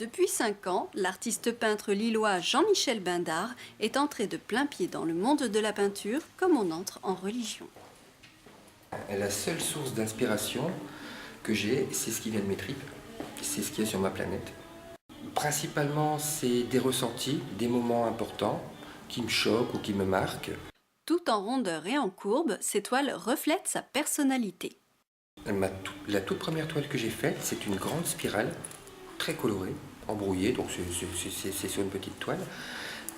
Depuis 5 ans, l'artiste peintre lillois Jean-Michel Bindard est entré de plein pied dans le monde de la peinture comme on entre en religion. La seule source d'inspiration que j'ai, c'est ce qui vient de mes tripes, c'est ce qu'il y a sur ma planète. Principalement, c'est des ressentis, des moments importants qui me choquent ou qui me marquent. Tout en rondeur et en courbe, ces toiles reflètent sa personnalité. La toute première toile que j'ai faite, c'est une grande spirale, très colorée, embrouillée, donc c'est sur une petite toile.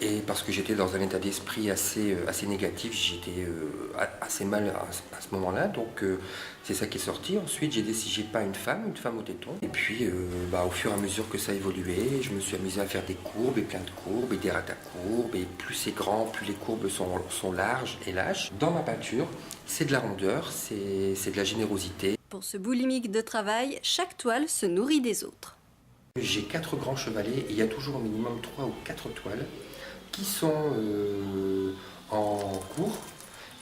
Et parce que j'étais dans un état d'esprit assez négatif, j'étais assez mal à ce moment-là, donc c'est ça qui est sorti. Ensuite, j'ai décidé, j'ai peint une femme au téton. Et puis, au fur et à mesure que ça évoluait, je me suis amusé à faire des courbes, et plein de courbes, et des rates à courbes. Et plus c'est grand, plus les courbes sont larges et lâches. Dans ma peinture, c'est de la rondeur, c'est de la générosité. Pour ce boulimique de travail, chaque toile se nourrit des autres. J'ai 4 grands chevalets, et il y a toujours au minimum 3 ou 4 toiles qui sont en cours.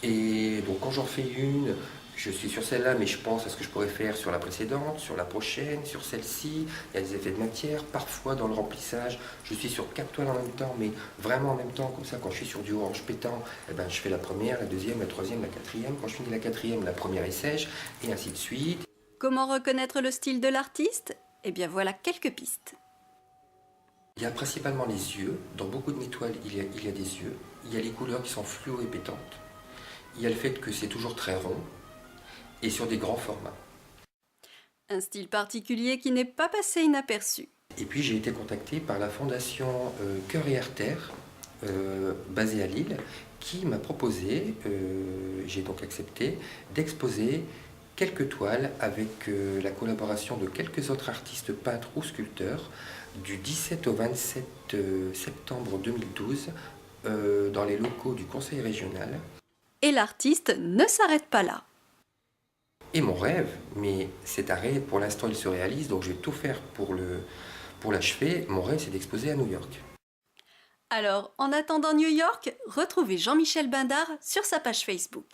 Et donc quand j'en fais une, je suis sur celle-là, mais je pense à ce que je pourrais faire sur la précédente, sur la prochaine, sur celle-ci. Il y a des effets de matière. Parfois dans le remplissage, je suis sur 4 toiles en même temps, mais vraiment en même temps, comme ça quand je suis sur du orange pétant, eh ben, je fais la première, la deuxième, la troisième, la quatrième. Quand je finis la quatrième, la première est sèche, et ainsi de suite. Comment reconnaître le style de l'artiste? Eh bien voilà quelques pistes. Il y a principalement les yeux. Dans beaucoup de mes toiles, il y a des yeux. Il y a les couleurs qui sont fluo et pétantes. Il y a le fait que c'est toujours très rond et sur des grands formats. Un style particulier qui n'est pas passé inaperçu. Et puis j'ai été contacté par la fondation Cœur et Artère, basée à Lille, qui m'a proposé, j'ai donc accepté, d'exposer quelques toiles avec la collaboration de quelques autres artistes peintres ou sculpteurs du 17 au 27 septembre 2012 dans les locaux du Conseil régional. Et l'artiste ne s'arrête pas là. Et mon rêve, mais cet arrêt pour l'instant il se réalise, donc je vais tout faire pour l'achever, mon rêve c'est d'exposer à New York. Alors, en attendant New York, retrouvez Jean-Michel Bindard sur sa page Facebook.